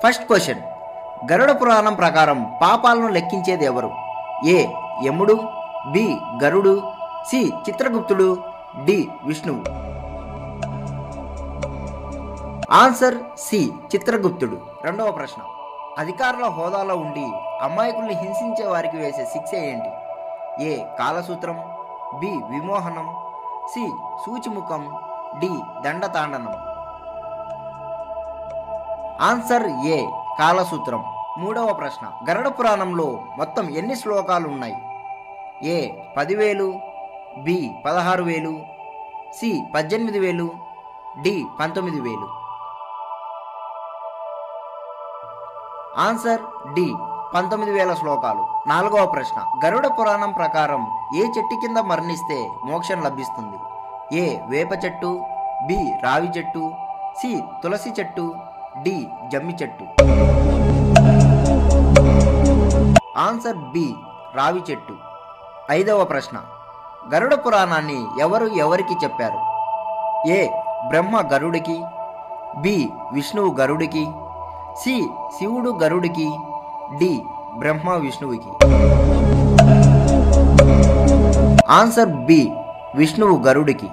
First question, గరుడ పురాణం ప్రకారం పాపాలను లెక్కించేది ఎవరు? ఏ యముడు, బి గరుడు, సి చిత్రగుప్తుడు, డి విష్ణువు. ఆన్సర్ సి చిత్రగుప్తుడు. రెండవ ప్రశ్న, అధికారుల హోదాలో ఉండి అమాయకుల్ని హింసించే వారికి వేసే శిక్ష ఏంటి? ఏ కాలసూత్రం, బి విమోహనం, సి సూచిముఖం, డి దండతాండనం. ఆన్సర్ ఏ కాలసూత్రం. మూడవ ప్రశ్న, గరుడ పురాణంలో మొత్తం ఎన్ని శ్లోకాలు ఉన్నాయి? A 10,000, B 16,000, C 18,000, D 19,000. Answer D 19,000 శ్లోకాలు. నాలుగవ ప్రశ్న, గరుడ పురాణం ప్రకారం ఏ చెట్టు కింద మరణిస్తే మోక్షం లభిస్తుంది? ఏ వేప చెట్టు, బి రావి చెట్టు, సి తులసి చెట్టు, డి జమ్మి చెట్టు. ఆన్సర్ బి రావి చెట్టు. ఐదవ ప్రశ్న, గరుడ పురాణాన్ని ఎవరికి చెప్పారు? ఏ బ్రహ్మ గరుడికి, బి విష్ణువు గరుడికి, సి శివుడు గరుడికి, డి బ్రహ్మ విష్ణువుకి. ఆన్సర్ బి విష్ణువు గరుడికి.